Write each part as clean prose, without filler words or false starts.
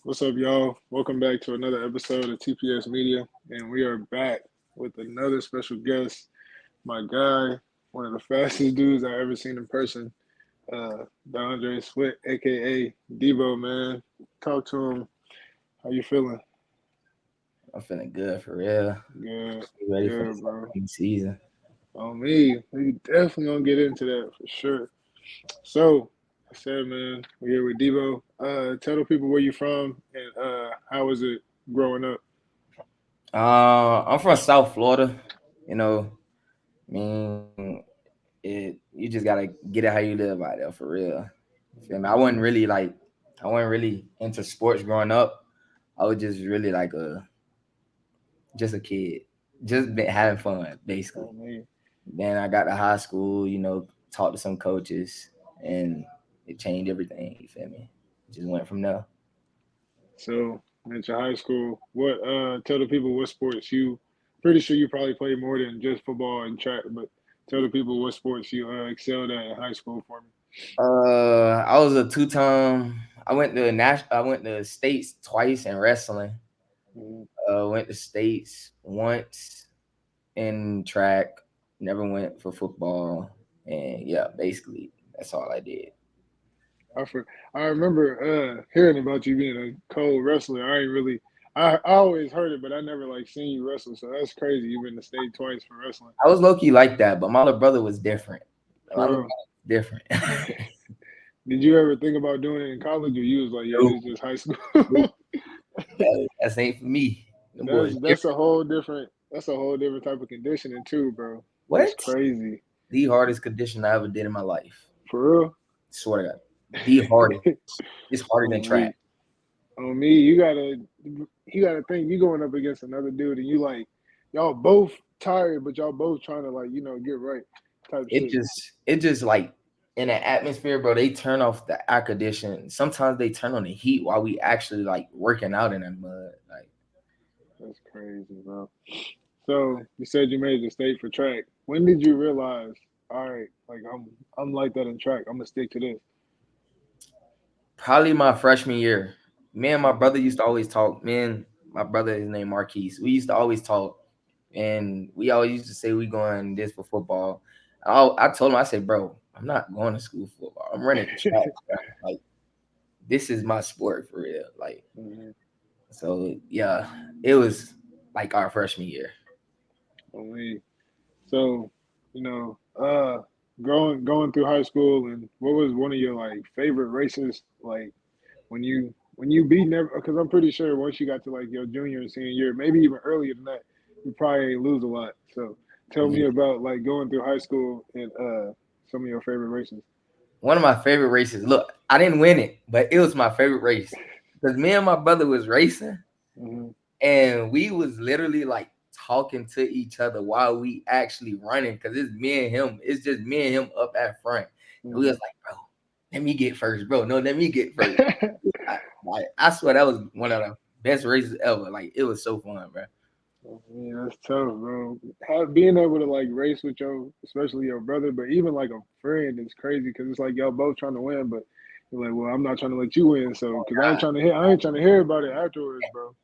What's up, y'all? Welcome back to another episode of TPS Media, and we are back with another special guest. My guy, one of the fastest dudes I ever seen in person, DeAndre Swint, aka Devo. Man, talk to him. How you feeling? I'm feeling good for real. Good, Ready for good, this bro. upcoming season. On me, we definitely gonna get into that for sure. So, I said, man, we're here with Devo. Tell the people where you from and how was it growing up? I'm from South Florida. You know, I mean, you just gotta get it how you live out there for real. You feel me? I wasn't really into sports growing up. I was just really like just a kid, just been having fun basically. On me. Then I got to high school. Talked to some coaches, and it changed everything. You feel me? Just went from there. So at your high school, what tell the people what sports you pretty sure you probably played more than just football and track, but tell the people what sports you excelled at in high school for me. I was a two-time. I went to states twice in wrestling. Mhm. Went to states once in track. Never went for football. And yeah, basically that's all I did. I remember hearing about you being a cold wrestler. I ain't really I always heard it, but I never like seen you wrestle. So that's crazy. You've been to state twice for wrestling. I was low key like that, but my little brother was different. My little brother For real. was different. Did you ever think about doing it in college, or you was like, yeah, Nope, this is just high nope, school? that's ain't for me. Them boys That's different. a whole different type of conditioning too, bro. That's What? crazy. The hardest condition I ever did in my life. For real? Swear to God. The hardest. It's harder than On track. me. On me, you gotta think you going up against another dude and you like y'all both tired, but y'all both trying to like, get right type shit. It just like in the atmosphere, bro. They turn off the air condition. Sometimes they turn on the heat while we actually like working out in that mud. Like That's crazy, bro. So you said you made the state for track. When did you realize, all right, like I'm like that in track. I'm gonna stick to this. probably my freshman year. Me and my Mhm. brother used to always talk. Me and my brother, his name Marquise. We used to always talk, and we always used to say we going this for football. I told him, I said, bro, I'm not going to school for football. I'm running track. Bro. Like this is my sport for real. Like Mhm. so, yeah. It was like our freshman year. On me. So, you know, going through high school, and what was one of your like favorite races? Like when you beat never, because I'm pretty sure once you got to like your junior and senior year, maybe even earlier than that, you probably ain't lose a lot. So tell me Yeah. about like going through high school and some of your favorite races. One of my favorite races. Look, I didn't win it, but it was my favorite race because me and my brother was racing, Hmm. and we was literally like talking to each other while we actually running because it's me and him. It's just me and him up at front, and we was Hmm. like, bro, let me get first, bro. No, let me get first. I swear that was one of the best races ever. Like it was so fun, bro. Yeah, that's tough, bro. Being able to like race with especially your brother, but even like a friend is crazy because it's like y'all both trying to win, but you're like, well, I'm not trying to let you win, so because I ain't trying to hear about it afterwards, bro.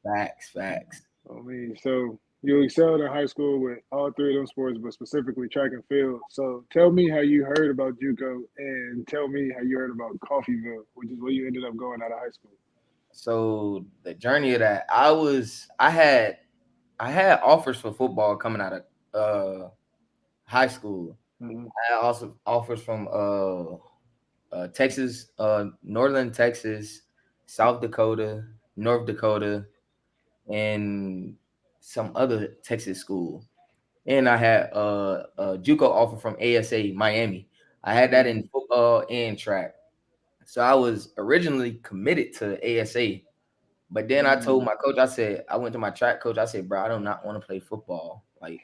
Facts, facts. I mean, so you excelled in high school with all three of them sports, but specifically track and field. So tell me how you heard about JUCO, and tell me how you heard about Coffeeville, which is where you ended up going out of high school. So the journey of that, I had offers for football coming out of high school. Hmm. I had also offers from Texas, Northern Texas, South Dakota, North Dakota, and some other Texas school. And I had a JUCO offer from ASA Miami. I had that in Hmm. football and track. So I was originally committed to ASA, but then I told Hmm. my coach, I said, I went to my track coach, I said, bro, I do not want to play football. Like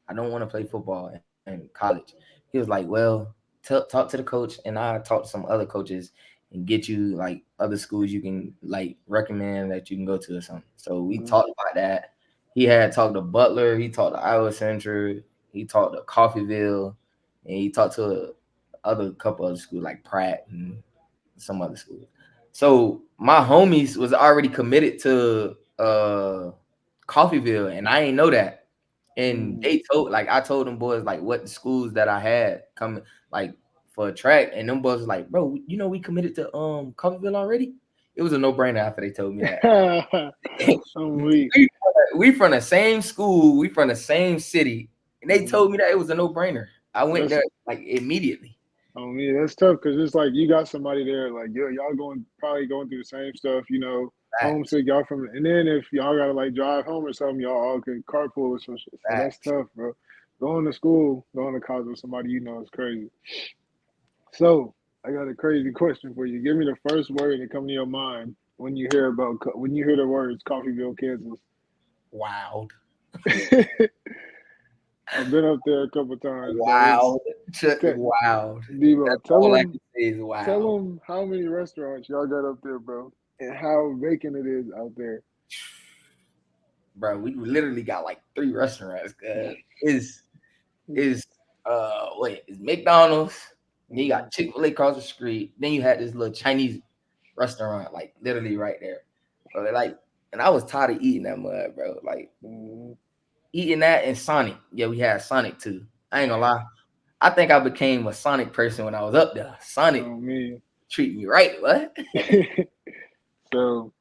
I don't want to play football in college. He was like, well, talk to the coach, and I talked to some other coaches and get you like other schools you can like recommend that you can go to or something. So we Hmm. talked about that. He had talked to Butler, he talked to Iowa Central, he talked to Coffeeville, and he talked to other couple other schools like Pratt and some other schools. So my homies was already committed to Coffeeville, and I ain't know that. And Mm. they told like I told them boys like what the schools that I had coming like for a track, and them boys was like, bro, you know we committed to Coffeeville already. It was a no brainer after they told me that. I'm weak. we from the same school, we from the same city, and they Mm. told me that it was a no brainer. I went That's there like immediately. on me. That's tough because it's like you got somebody there, like y'all going probably going through the same stuff, Facts, homesick, y'all from, and then if y'all gotta like drive home or something, y'all all could carpool or some shit. So that's facts. tough, bro. Going to school, going to college with somebody you know is crazy. So I got a crazy question for you. Give me the first word that come to your mind when you hear when you hear the words Coffeeville, Kansas. Wild, I've been up there a couple times, bro. It's wild, wild. Debo. That's Tell all I them can say is Tell wild. them how many restaurants y'all got up there, bro, and how vacant it is out there. Bro, we literally got like three restaurants. Cause is wait, it's McDonald's. Then you Mm-hmm. got Chick-fil-A across the street. Then you had this little Chinese restaurant, like literally right there. Bro, like, and I was tired of eating that mud, bro. Like Mm-hmm. eating that and Sonic. Yeah, we had Sonic too. I ain't gonna lie. I think I became a Sonic person when I was up there. Sonic Oh me. treat me right. What? So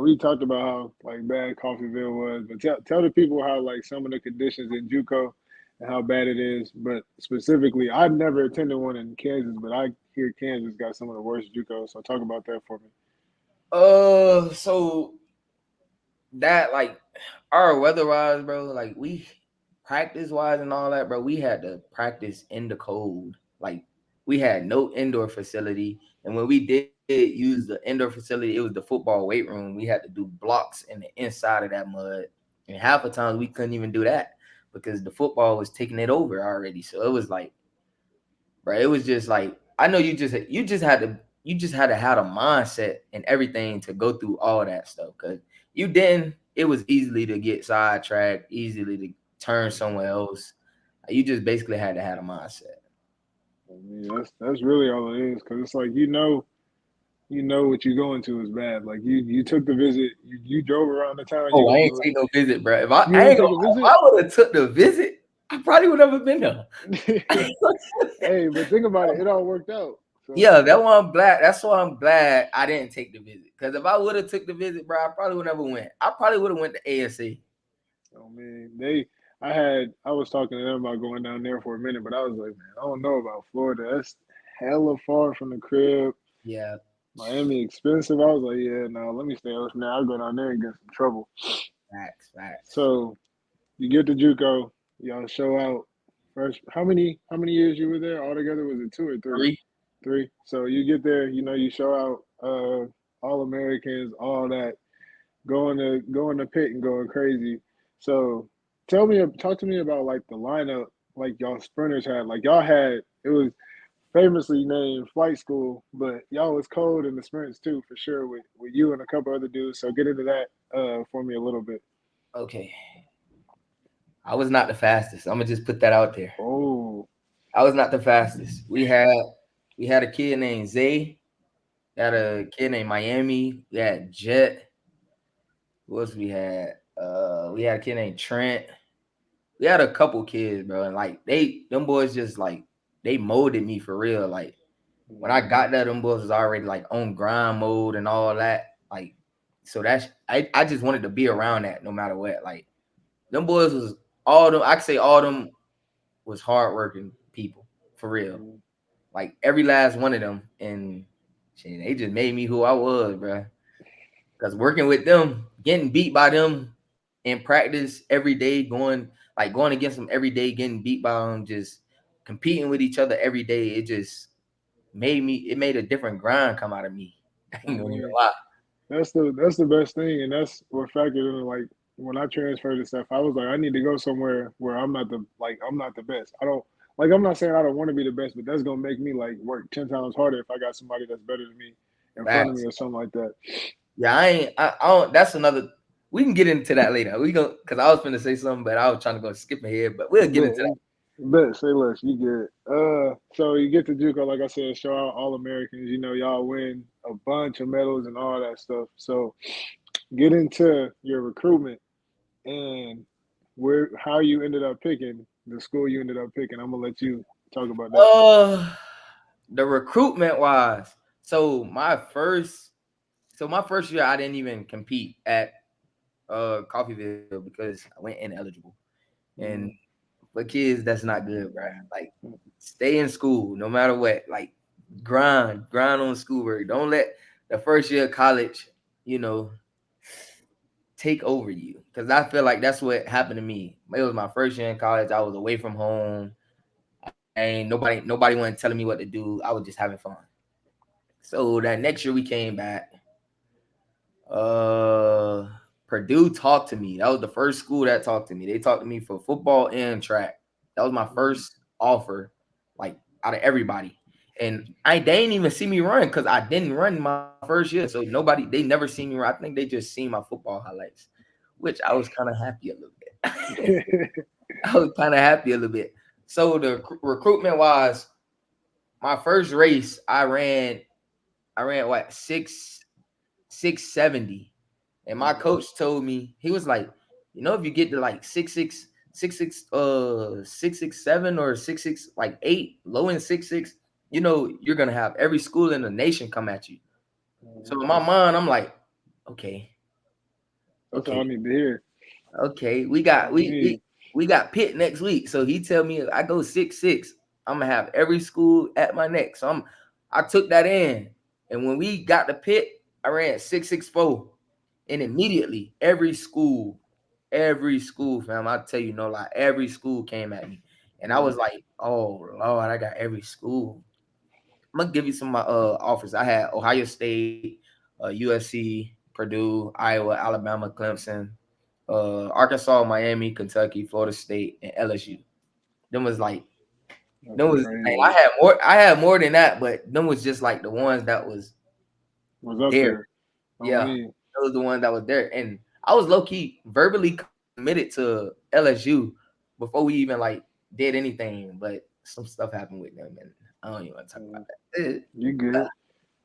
we talked about how like bad Coffeeville was, but tell the people how like some of the conditions in JUCO and how bad it is. But specifically, I've never attended one in Kansas, but I hear Kansas got some of the worst JUCOs. So talk about that for me. So that like our weather wise, bro, like we practice wise and all that, bro, we had to practice in the cold. Like we had no indoor facility. And when we did use the indoor facility, it was the football weight room. We had to do blocks in the inside of that mud. And half the times we couldn't even do that because the football was taking it over already. So it was like, bro, it was just like I know you just had to have a mindset and everything to go through all that stuff. Cause you didn't, it was easily to get sidetracked, easily to turn somewhere else. You just basically had to have a mindset. I mean, that's really all it is, because it's like you know what you're going to is bad. Like you took the visit, you drove around the town. You Oh, I gonna ain't do it. take no visit, bro. You I ain't ain't take gonna a lie, if visit. I would have took the visit, I probably would never been there. Hey, but think about it. It all worked out. So Yeah, that one I'm glad. That's why I'm glad I didn't take the visit. Because if I would have took the visit, bro, I probably would never went. I probably would have went to ASA. I mean, I was talking to them about going down there for a minute, but I was like, man, I don't know about Florida. That's hella far from the crib. Yeah, Miami expensive. I was like, yeah, no, let me stay away from there. I'll go down there and get some trouble. facts, facts. So you get to JUCO, y'all show out first. How many years you were there altogether? Was it two or three? Three. Three. So you get there, you show out all Americans, all that, going to pit and going crazy. So talk to me about like the lineup like y'all sprinters had. Like y'all had it was famously named flight school, but y'all was cold in the sprints too for sure with you and a couple other dudes. So get into that for me a little bit. Okay. I was not the fastest. I'm gonna just put that out there. Oh, I was not the fastest. We had a kid named Zay. We had a kid named Miami. We had Jet. Who else we had? We had a kid named Trent. We had a couple kids, bro, and like them boys just like they molded me for real. Like when I mm-hmm. got there, them boys was already like on grind mode and all that. Like, so I just wanted to be around that no matter what. Like them boys was all them. I could say all them was hardworking people for real. Mm-hmm. Like every last one of them, and shit, they just made me who I was, bro. Because working with them, getting beat by them in practice every day, going against them every day, getting beat by them, just competing with each other every day, it just made a different grind come out of me. I I ain't gonna even mean, lie. that's the best thing, and that's what factored in. Like when I transferred to stuff, I was like, I need to go somewhere where I'm not the best. I don't like. I'm not saying I don't want to be the best, but that's gonna make me like work 10 times harder if I got somebody that's better than me in front of me Facts. or something like that. Yeah, I don't. That's another. We can get into that later. We go because I was gonna say something, but I was trying to go skip ahead. But we'll get into But that. Bet, say less. You good. So you get to JUCO, like I said, show out all Americans. You know, y'all win a bunch of medals and all that stuff. So get into your recruitment and where how you ended up picking the school you ended up picking. I'm gonna let you talk about that. Uh, the recruitment wise, my first year I didn't even compete at Coffeeville because I went ineligible. And Mm-hmm. for kids, that's not good, bro. Like, stay in school no matter what. Like, grind on schoolwork. Don't let the first year of college, you know, take over you. Because I feel like that's what happened to me. It was my first year in college. I was away from home. I ain't nobody wasn't telling me what to do. I was just having fun. So that next year we came back. Uh, Purdue talked to me. That was the first school that talked to me. They talked to me for football and track. That was my first offer, like out of everybody. And they didn't even see me run because I didn't run my first year. So they never seen me run. I think they just seen my football highlights, which I was kind of happy a little bit. I was kind of happy a little bit. So the recruitment wise, my first race I ran what 670. And my coach told me, he was like, if you get to like 667 or 66 like 8, low in 66, you're gonna have every school in the nation come at you. So in my mind, I'm like, okay, That's all okay, I need to hear. okay. We got On we me. we, we got Pitt next week. So he tell me if I go 6'6", I'm gonna have every school at my neck. So I took that in. And when we got to Pitt, I ran 6'64". And immediately every school, fam, I tell you no lie, every school came at me. And I was like, oh Lord, I got every school. I'm gonna give you some of my offers. I had Ohio State, USC, Purdue, Iowa, Alabama, Clemson, Arkansas, Miami, Kentucky, Florida State, and LSU. Them was like That's them was like, crazy. I had more than that, but them was just like the ones that was Was up there. there. On Yeah, me. those the ones that was there. And I was low key verbally committed to LSU before we even like did anything, but some stuff happened with them, and I don't even want to talk about that. You good.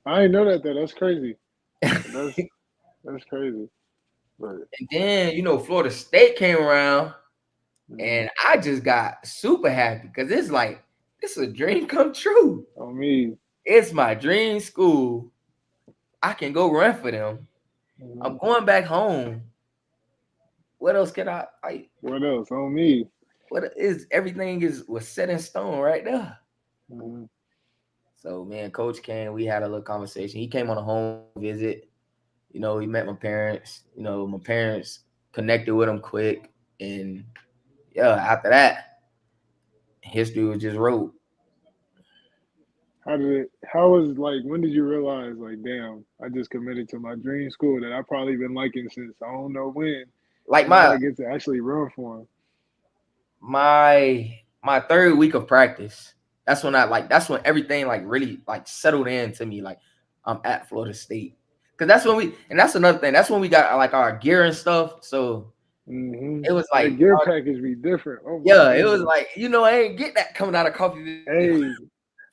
I didn't know that though. That's crazy. That's crazy. But And then Florida State came around, mm, and I just got super happy because it's like it's a dream come true. on me. It's my dream school. I can go run for them. Mm, I'm going back home. What else can I like? what else? On me. What is everything is was set in stone right there. Mm, So man, Coach came. We had a little conversation. He came on a home visit. He met my parents. My parents connected with him quick, and yeah, after that, history was just wrote. how did it? How was like? When did you realize like, damn, I just committed to my dream school that I probably been liking since I don't know when, Like and now I my get to actually run for my third week of practice. That's when everything like really like settled in to me. Like I'm at Florida State because that's another thing. That's when we got like our gear and stuff. So him. it was That like, gear package be different. Oh my yeah, it was goodness. like I ain't get that coming out of Coffeeville. Hey,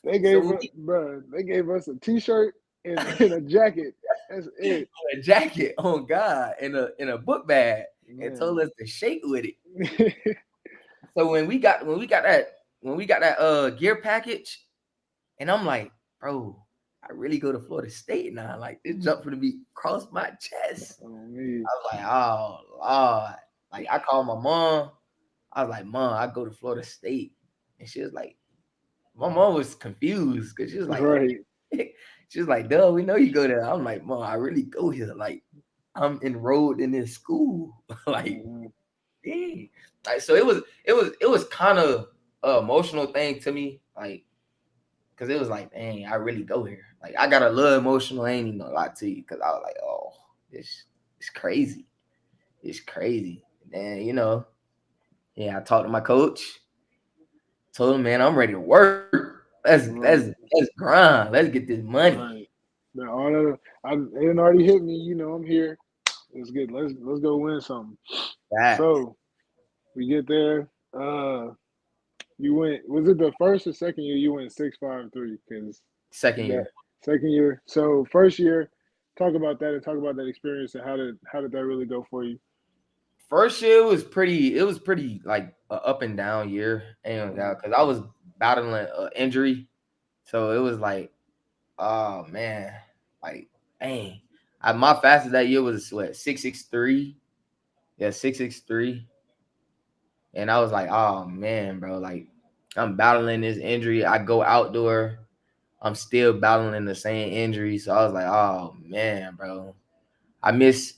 they So gave us, bro. They gave us a T-shirt and a jacket. That's it, a jacket on God in a book bag and told man. us to shake with it. So when we got that gear package, and I'm like, bro, I really go to Florida State now. Like this jump for to be across my chest. On me. I was like, oh Lord. Like I called my mom. I was like, Mom, I go to Florida State. And she was like, my mom was confused because she was like, Right. she was like, duh, we know you go there. I'm like, Mom, I really go here. Like, I'm enrolled in this school. Like, Mhm. dang. Like, so it was kind of an emotional thing to me. Like, because it was like, dang, I really go here. Like, I got a little emotional. I ain't even gonna lie to you because I was like, oh, this it's crazy. It's crazy. And yeah, I talked to my coach. Told him, man, I'm ready to work. Right. Let's grind. Let's get this money. Right. Now, all that it didn't already hit me. I'm here. Let's get. Let's go win something. Facts. So we get there. You went. Was it the first or second year you went 6.53? Because Second that year. second year. So first year, talk about that and talk about that experience and how did that really go for you? First year was pretty. It was pretty like a up and down year, and Mm, because I was battling injury, so it was like, oh man, like dang. My fastest that year was what 6.63. Yeah, 6.63, and I was like, oh man, bro, like I'm battling this injury. I go outdoor, I'm still battling the same injury, so I was like, oh man, bro. I miss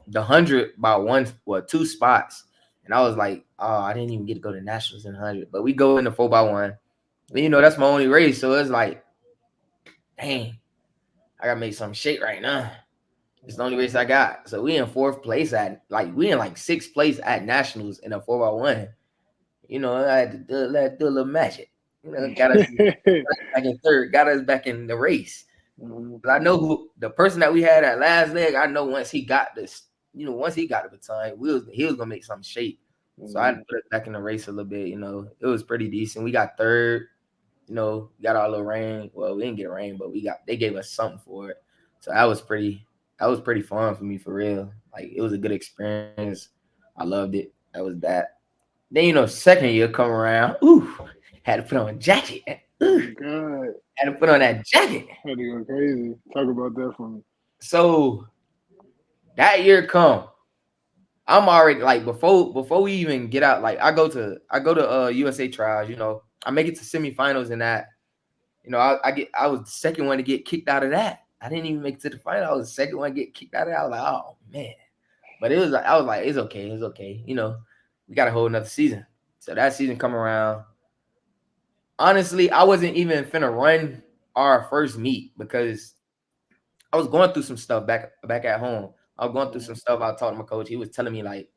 the 100 by one, well, two spots. And I was like, oh, I didn't even get to go to nationals in 100. But we go in the 4x1. And that's my only race. So it's like, dang, I gotta make some shit right now. It's the only race I got. So we in fourth place we in like sixth place at nationals in a 4x1. I had to do a little magic. Back in third, got us back in the race. mhm, But I know who the person that we had at last leg. I know once he got this, once he got the baton, he was gonna make some shape. So I had to mhm, put it back in the race a little bit. It was pretty decent. We got third. We got our little rain. Well, we didn't get a rain, but they gave us something for it. So that was pretty fun for me for real. Like it was a good experience. I loved it. That was that. Then second year come around. Ooh, had to put on a jacket. Ooh, God, had to put on that jacket. had to go crazy. Talk about that for me. So that year come, I'm already like before we even get out. Like I go to USA trials. I make it to semifinals in that. I was the second one to get kicked out of that. I didn't even make it to the final. I was the second one to get kicked out of that. I was like, oh man. But it was like I was like, it's okay, it's okay. We got a whole another season. So that season come around. Honestly, I wasn't even finna run our first meet because I was going through some stuff back at home. I was going through some Mhm, stuff. I talked to my coach. He was telling me like,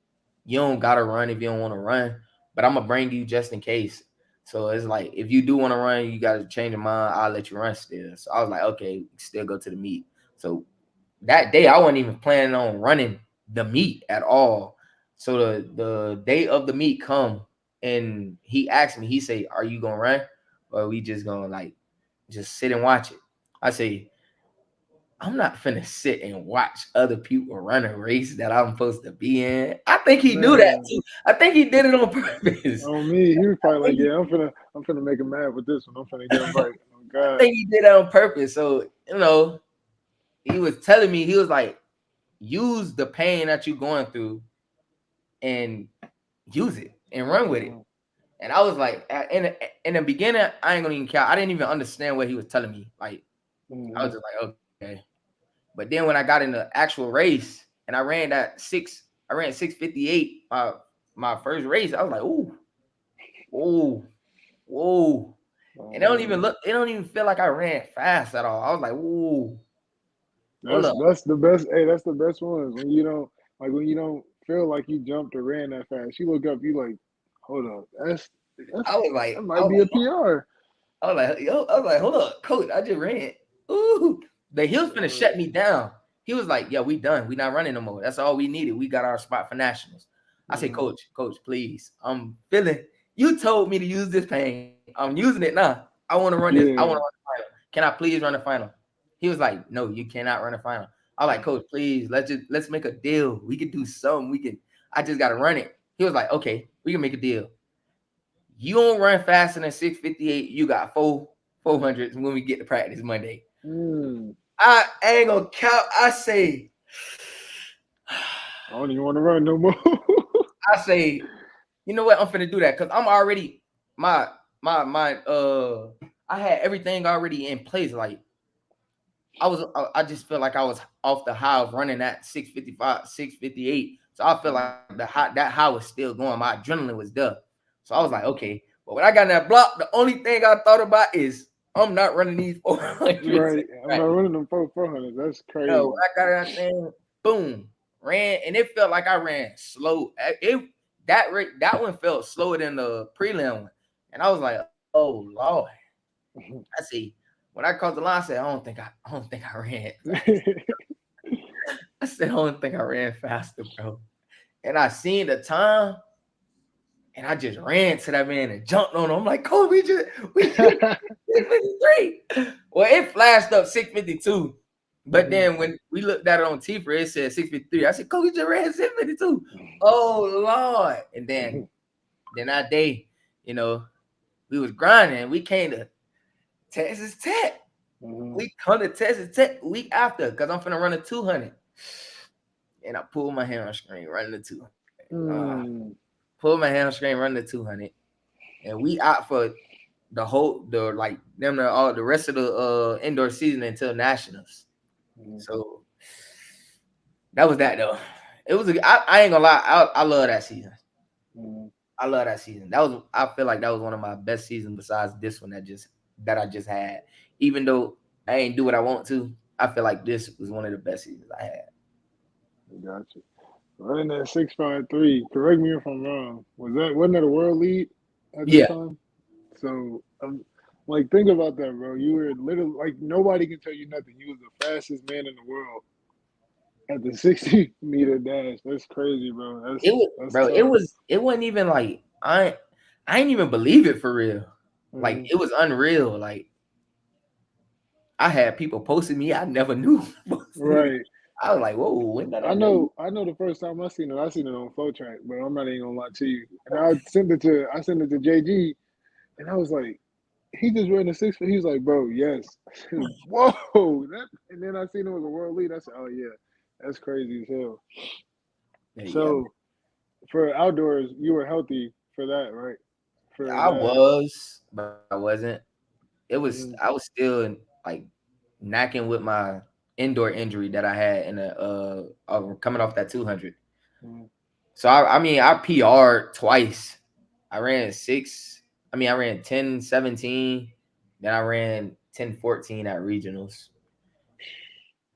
you don't gotta run if you don't want to run, but I'm gonna bring you just in case. So it's like if you do want to run, you gotta change your mind. I'll let you run still. So I was like, okay, still go to the meet. So that day I wasn't even planning on running the meet at all. So the day of the meet come and he asked me, he say, are you gonna run? Or are we just gonna like just sit and watch it? I say, I'm not finna sit and watch other people run a race that I'm supposed to be in. I think he knew that man, too. I think he did it on purpose. on me, he was I probably like, think he, "Yeah, I'm finna make him mad with this one. I'm finna get him I right." Oh God. think he did that on purpose. So, he was telling me, he was like, use the pain that you're going through and use it and run with it. Mhm, And I was like, in the beginning, I ain't gonna even care. I didn't even understand what he was telling me. Like, I was mhm, just like, okay. But then when I got in the actual race and I ran 6:58 my first race. I was like, ooh, ooh, whoa. oh And man. it don't even feel like I ran fast at all. I was like, ooh, hold That's up. that's the best. Hey, that's the best ones when you don't feel like you jumped or ran that fast. You look up, you like, hold up, that's I was like, that I might was be a PR. I was like, hold up, coach, I just ran. Ooh. But he was finna God. shut me down. He was like, yeah, we done. We not running no more. That's all we needed. We got our spot for nationals. I said, Mhm. coach, please. I'm feeling you told me to use this pain. I'm using it now. I want to run this. I want to run Yeah. the final. Can I please run the final? He was like, no, you cannot run the final. I was like, coach, please, let's make a deal. We can do something. I just gotta run it. He was like, okay, we can make a deal. You don't run faster than 6:58. You got 400s when we get to practice Monday. Mm. I ain't gonna count. I say, I don't even want to run no more. I say, you know what? I'm finna do that because I'm already my my. I had everything already in place. Like I just feel like I was off the high of running at 6:55, 6:58. So I feel like that high was still going. My adrenaline was there. So I was like, okay. But when I got in that block, the only thing I thought about is I'm not running these 400s. Right. I'm not running them 400s. That's No, when crazy. I got in that thing, boom, ran, and it felt like I ran slow. That one felt slower than the prelim one, and I was like, oh Lord. I see. When I crossed the line, I said, I don't think I ran fast. I said, I don't think I ran faster, bro. And I seen the time, and I just ran to that man and jumped on him. I'm like, Coach, we 653. Well, it flashed up 652. But Mhm. then when we looked at it on T it said 653. I said, Coach, we just ran 652. Oh Lord. And then that day, you know, we was grinding. We came to Texas Tech. Mhm. We come to Texas Tech week after because I'm finna run a 200. And I pulled my hamstring running the 200. Mm. Pulled my hamstring running the 200. And we out for the rest of the indoor season until nationals. Mhm. So that was that though. It was I ain't gonna lie, I love that season. Mhm. I love that season. I feel like that was one of my best seasons besides this one that I just had. Even though I ain't do what I want to, I feel like this was one of the best seasons I had. Gotcha. Running that 653. Correct me if I'm wrong. Wasn't that a world lead at that Yeah, time? So like think about that, bro. You were literally like nobody can tell you nothing. You was the fastest man in the world at the 60-meter dash. That's crazy, bro. it was, That's bro. tough. It wasn't even like I ain't even believe it for real. Like Mhm. it was unreal. Like I had people posting me I never knew posting me. Right. I was like, whoa, when did I I know you? know. I know. The first time I seen it on Flow Track, but I'm not even gonna lie to you. And I sent it to JG, and I was like, he just ran a six. He was like, bro, yes. I said, whoa. And then I seen it was a world lead. I said, oh yeah, that's crazy as hell. Yeah, So for outdoors, you were healthy for that, right? For I that. was, but I wasn't. I Hmm. was still like knacking with my indoor injury that I had in coming off that 200. Hmm. So I mean I PR'd twice. I ran six. I ran 10-17. Then I ran 10-14 at regionals.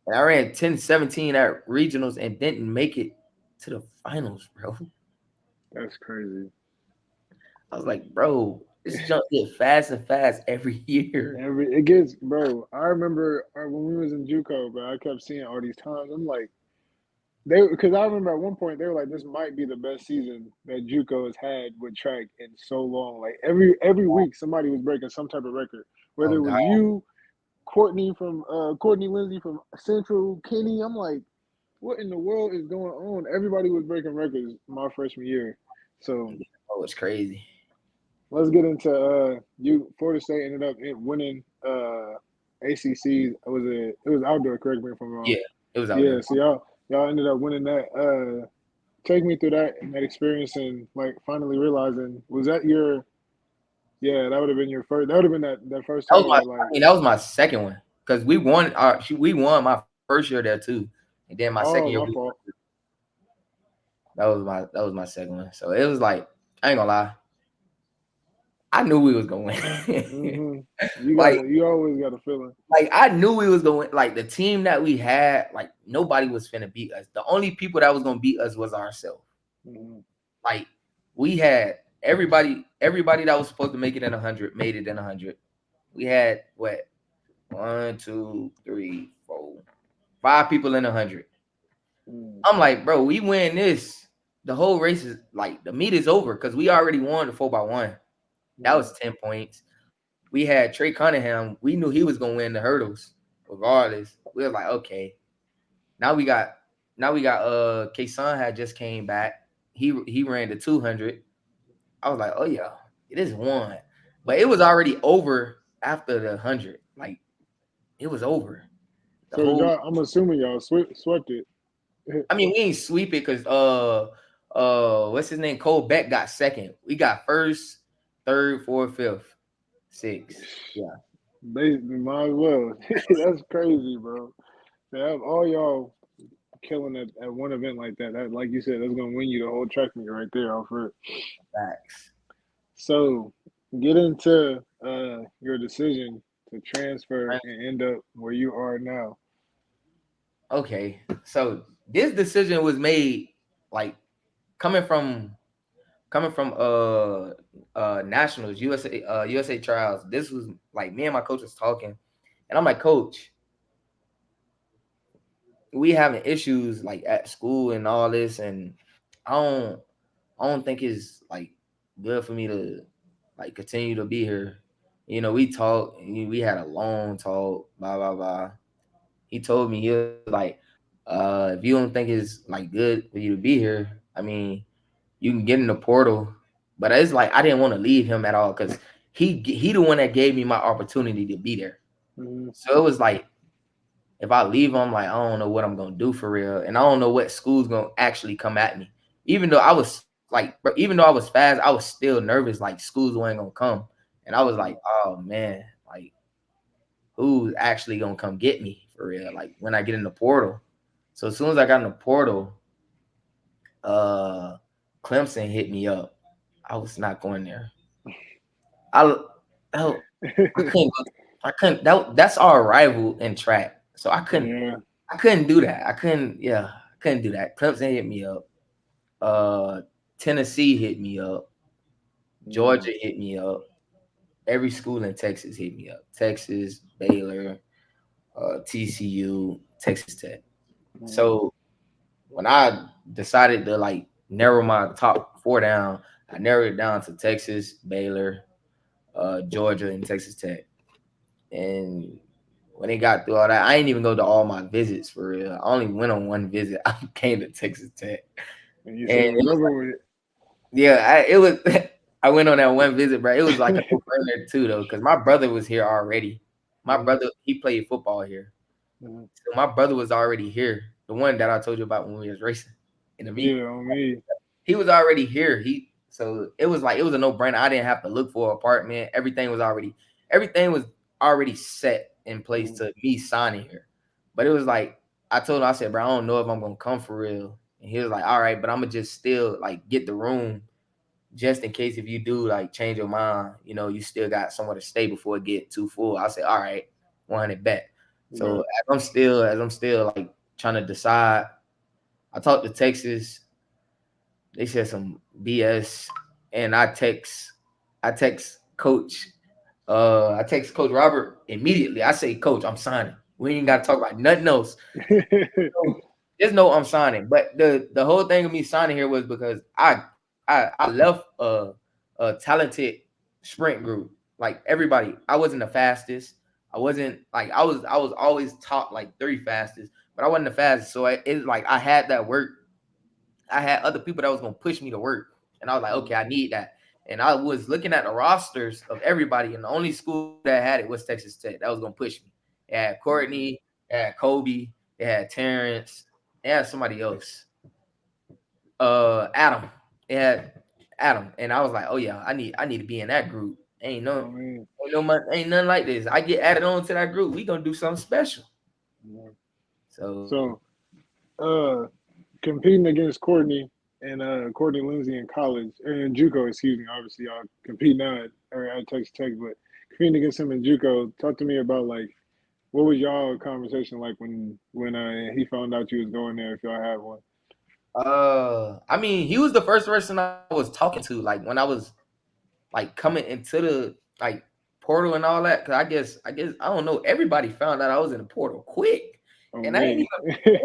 And I ran 10-17 at regionals and didn't make it to the finals, bro. That's crazy. I was like, bro, this jump get fast and fast every year. It gets, bro. I remember when we was in JUCO, bro. I kept seeing all these times. I'm like, because I remember at one point they were like, this might be the best season that JUCO has had with track in so long. Like every week somebody was breaking some type of record, whether Oh it God. was you, Courtney Lindsay from Central, Kenny. I'm like, what in the world is going on? Everybody was breaking records my freshman year. So Oh, it's crazy. let's get into you. Florida State ended up winning ACC. It was outdoor? Correct me if I'm wrong. Yeah, it was out Yeah. there. So y'all ended up winning that. Take me through that experience and like finally realizing was that your yeah, that would have been your first, that would have been that first That was title my. that like, I mean, that was my second one because we won my first year there too, and then my second year oh, my fault. that was my second one. So it was like I ain't gonna lie, I knew we was gonna win. Hmm. like You always got a feeling. I knew we was going. Like the team that we had, like nobody was finna beat us. The only people that was gonna beat us was ourselves. Hmm. Like we had everybody that was supposed to make it in 100 made it in 100. We had what 1, 2, 3, 4, 5 people in 100. Mm. I'm like, bro, we win this. The whole race is like the meet is over because we already won the 4x1. That Hmm. was 10 points. We had Trey Cunningham. We knew he was gonna win the hurdles regardless. We were like, okay, now we got Kason had just came back. He ran the 200. I was like, oh yeah, it is one. But it was already over after the 100. Like it was over. The So did whole y'all? I'm assuming y'all swept it. I mean, we ain't sweep it because what's his name? Cole Beck got second. We got first, third, fourth, fifth, sixth. Yeah. Basically, might as well. That's crazy, bro. To have all y'all killing at one event like that, that like you said, that's gonna win you the whole track meet right there off rip. Facts. So get into your decision to transfer and end up where you are now. Okay. So this decision was made like coming from nationals, USA trials. This was like me and my coach was talking, and I'm like, Coach, we having issues like at school and all this, and I don't I don't think it's like good for me to like continue to be here. We talked. We had a long talk. Blah blah blah. He told me, he was like, if you don't think it's like good for you to be here, I mean, you can get in the portal. But it's like I didn't want to leave him at all because he the one that gave me my opportunity to be there. Mm-hmm. So it was like if I leave him, like I don't know what I'm gonna do for real, and I don't know what school's gonna actually come at me. Even though I was like, bro, even though I was fast, I was still nervous. Like schools weren't gonna come, and I was like, Mm-hmm. oh man, like who's actually gonna come get me for real? Like when I get in the portal. So as soon as I got in the portal, uh, Clemson hit me up. I was not going there. I hell, I couldn't. I couldn't. That's our rival in track. So I couldn't. Yeah. I couldn't do that. I couldn't. Yeah, I couldn't do that. Clemson hit me up. Uh, Tennessee hit me up. Mm-hmm. Georgia hit me up. Every school in Texas hit me up. Texas, Baylor, TCU, Texas Tech. So when I decided to like narrow my top four down, I narrowed it down to Texas, Baylor, Georgia, and Texas Tech. And when they got through all that, I didn't even go to all my visits for real. I only went on one visit. I came to Texas Tech, And you and said it it was was over like, with. yeah, it was. I went on that one visit, bro. It was like a no-brainer too, though, because my brother was here already. My Mm-hmm. brother, he played football here, Mm-hmm. so my brother was already here. The one that I told you about when we was racing in the meet. Yeah, on me. He was already here. So it was like it was a no brainer. I didn't have to look for an apartment. Everything was already set in place Mm-hmm. to me signing here. But it was like I told him, I said, bro, I don't know if I'm gonna come for real. And he was like, all right, but I'm gonna just still like get the room just in case if you do like change your mind, you still got somewhere to stay before it get too full. I said, all right, 100 bet. So Yeah. as I'm still like trying to decide, I talked to Texas. They said some BS, and I text Coach Robert immediately. I say, Coach, I'm signing. We ain't got to talk about nothing else. Just know I'm signing. But the whole thing of me signing here was because I left a talented sprint group. Like everybody, I wasn't the fastest. I wasn't like I was always top like three fastest, but I wasn't the fastest. So it's like I had that work. I had other people that was gonna push me to work, and I was like, okay, I need that. And I was looking at the rosters of everybody, and the only school that had it was Texas Tech. That was gonna push me. It had Courtney, it had Kobe, it had Terrence, it had somebody else, Adam. It had Adam, and I was like, oh yeah, I need to be in that group. I mean, Ain't nothing like this. I get added on to that group. We gonna do something special. yeah. So So, uh, competing against Courtney and Courtney Lindsay in college, or in JUCO, excuse me. Obviously, y'all compete now at Texas Tech, but competing against him in JUCO. Talk to me about like what was y'all conversation like when he found out you was going there, if y'all had one. I mean, he was the first person I was talking to, like when I was like coming into the like portal and all that. Cause I guess I don't know. Everybody found out I was in the portal quick, On and I ain't me.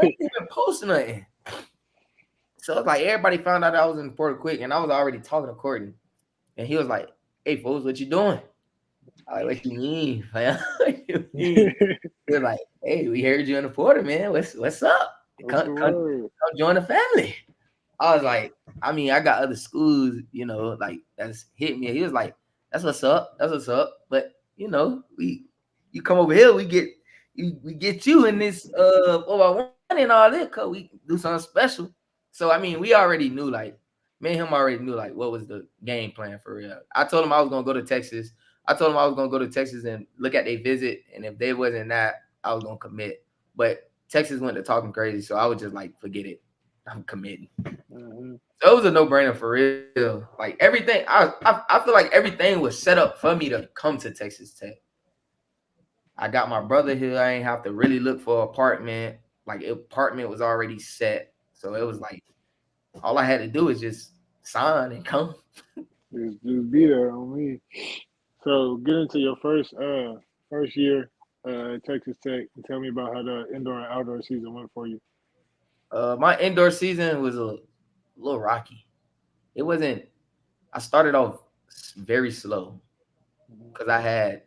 even posting nothing. So it's like everybody found out I was in the portal quick, and I was already talking to Courtney, and he was like, "Hey, folks, what you doing?" I like, "What you mean, fam? What you mean?" He was like, "Hey, we heard you in the portal, man. What's up? What's Come, the come, word? come join the family." I was like, I mean, I got other schools, like that's hit me. He was like, that's what's up. That's what's up. But you come over here, we get you in this 4x1 and all that, cause we do something special. So I mean, we already knew like me and him already knew like what was the game plan for real. I told him I was gonna go to Texas. I told him I was gonna go to Texas and look at their visit, and if they wasn't that, I was gonna commit. But Texas went to talking crazy, so I was just like, forget it. I'm committing. Hmm. So it was a no brainer for real. Like everything, I feel like everything was set up for me to come to Texas Tech. I got my brother here. I ain't have to really look for an apartment. Like apartment was already set, so it was like all I had to do is just sign and come. Just be there on me. So get into your first year at Texas Tech and tell me about how the indoor and outdoor season went for you. My indoor season was a little rocky. It wasn't. I started off very slow Mhm. because I had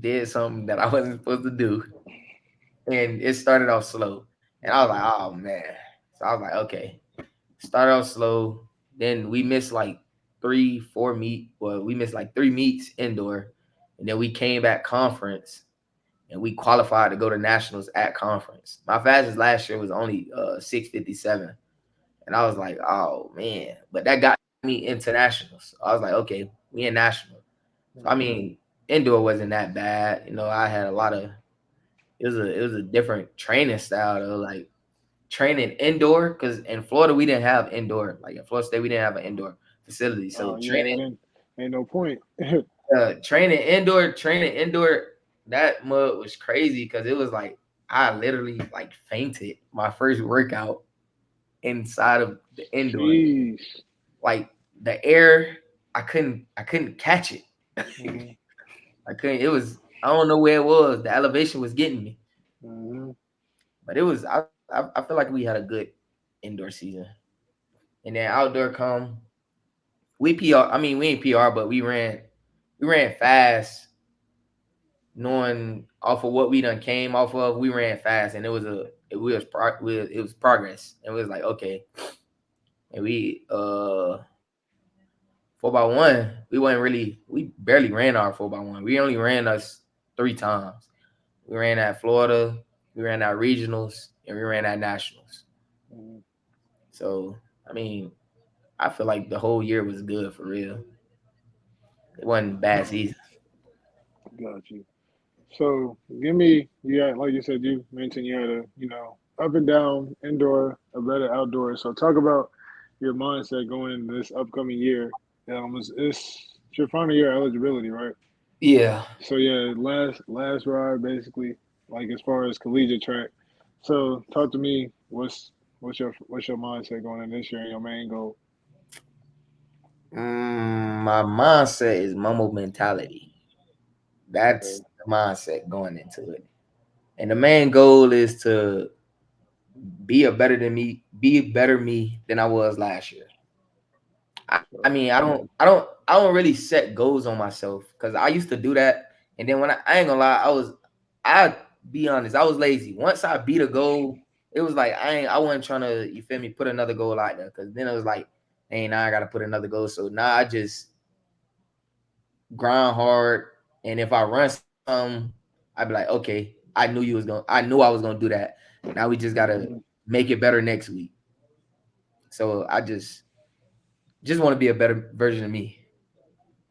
did something that I wasn't supposed to do, and it started off slow. And I was like, Mhm. oh man. So I was like, okay, start off slow. Then we missed like 3, 4 meet. Well, we missed like 3 meets indoor, and then we came back conference, and we qualified to go to nationals at conference. My fastest last year was only 6:57, and I was like, oh man, but that got me into nationals. I was like, okay, we in national. So I Mhm. mean, indoor wasn't that bad. I had a lot of. It was a different training style though, like training indoor because in Florida we didn't have indoor. Like in Florida State, we didn't have an indoor facility. So Oh yeah, then ain't no point. training indoor, that mud was crazy because it was like I literally like fainted my first workout inside of the indoor. Jeez. Like the air, I couldn't catch it. Mhm. I couldn't. It was I don't know where it was. The elevation was getting me, Mhm. but it was I feel like we had a good indoor season, and then outdoor come we PR. I mean we ain't PR, but we ran fast, knowing off of what we done came off of. We ran fast, and it was progress, and we was like okay, and we 4x1, we barely ran our 4x1. We only ran us 3 times. We ran at Florida, we ran at regionals, and we ran at nationals. Mhm. So I mean, I feel like the whole year was good for real. It wasn't a bad season. Got you. So give me, you had, like you said, you mentioned you had a, up and down indoor, a better outdoor. So talk about your mindset going into this upcoming year. It's your final year eligibility, right? Yeah. So yeah, last ride basically, like as far as collegiate track. So talk to me. What's your mindset going in this year and your main goal? My mindset is mumble mentality. That's Okay. the mindset going into it. And the main goal is to be a better me than I was last year. I mean, So I don't really set goals on myself because I used to do that, and then when I ain't gonna lie, I be honest, I was lazy. Once I beat a goal, it was like I wasn't trying to, you feel me, put another goal out there because then it was like, hey, now I gotta put another goal. So now I just grind hard, and if I run something, I'd be like, okay, I knew I was gonna do that. Now we just gotta mhm, make it better next week. So I just want to be a better version of me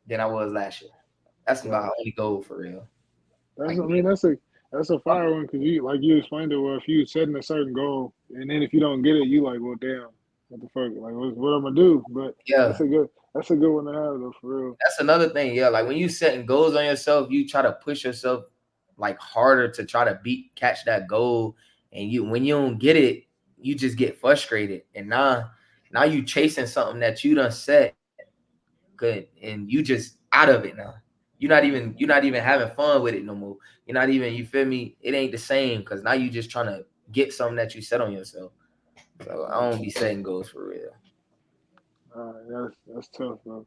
than I was last year. That's my gotcha. only goal for real. That's Like I mean that's a fire one because you like you explained it. Well, if you setting a certain goal and then if you don't get it, you like, well, damn, what the fuck? Like, what I'm gonna do? But yeah, that's a good one to have though, for real. that's another thing. Yeah, like when you setting goals on yourself, you try to push yourself like harder to try to catch that goal, and you when you don't get it, you just get frustrated, and now you chasing something that you done set good, and you just out of it now. You're not even having fun with it no more. You're not even, you feel me? It ain't the same because now you just trying to get something that you set on yourself. So I don't be setting goals for real. All right, that's tough, bro.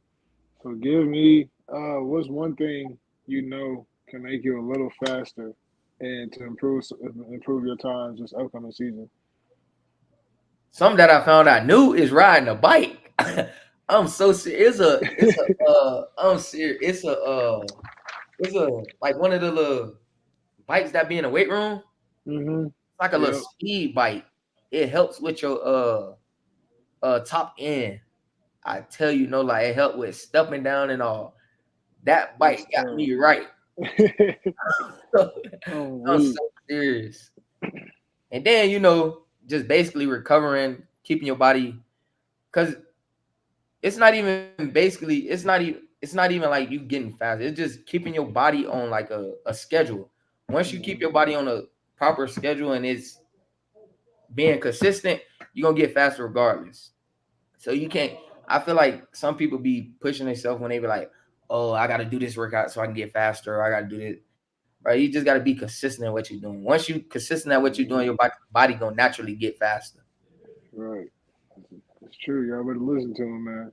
So give me what's one thing you know can make you a little faster and to improve your times this upcoming season. Something that I found I knew is riding a bike. I'm so serious. I'm serious. It's a like one of the little bikes that be in the weight room. Mm-hmm. It's like a little Yep. speed bike. It helps with your top end. I tell you, no lie, it helped with stepping down and all. That That's bike got tough. me right. I'm I'm weak. so serious. And then just basically recovering, keeping your body, because it's not even basically, it's not even like you getting fast. It's just keeping your body on like a schedule. Once you keep Mm-hmm. your body on a proper schedule and it's being consistent, you're gonna get faster regardless. So you can't. I feel like some people be pushing themselves when they be like, "Oh, I got to do this workout so I can get faster. Or I got to do this." Right? You just got to be consistent in what you're doing. Once you consistent at what you're doing, Mm-hmm. your body gonna naturally get faster. Right. It's true. Y'all better listen to him, man.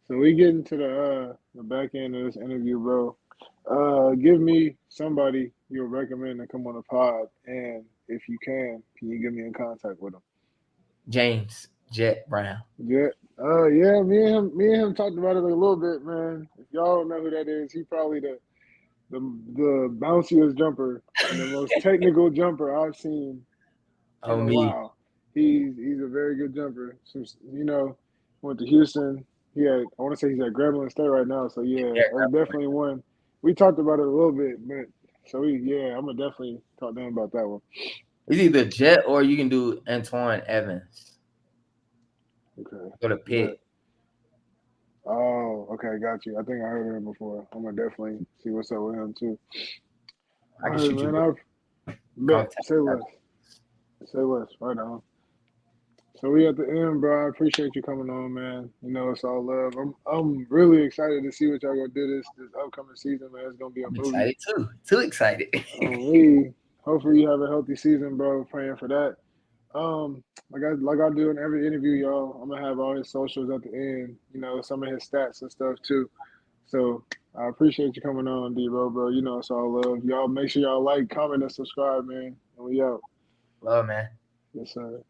So we get into the back end of this interview, bro. Give me somebody you'll recommend to come on the pod, and if you can you get me in contact with them? James Jet Brown. Yeah, yeah. Me and him talked about it a little bit, man. If y'all don't know who that is, he probably the bounciest jumper and the most technical jumper I've seen Oh in a me. while. He's a very good jumper. Since went to Houston. I want to say he's at Grambling State right now. So yeah, Yeah, that's definitely one. We talked about it a little bit, but I'm gonna definitely talk to him about that one. it's either Jet or you can do Antoine Evans. Okay, Go to but Pitt. oh, okay, got you. I think I heard of him before. I'm gonna definitely see what's up with him too. I All can right, shoot you man. the I bet. contact. Say less. Say less. Right on. So we at the end, bro. I appreciate you coming on, man. It's all love. I'm really excited to see what y'all gonna do this upcoming season, man. It's gonna be a I'm movie. excited too. Too excited. We hopefully you have a healthy season, bro. Praying for that. Like I do in every interview, y'all. I'm gonna have all his socials at the end. Some of his stats and stuff too. So I appreciate you coming on, bro. It's all love. Y'all make sure y'all like, comment, and subscribe, man. And we out. Love, man. Yes, sir.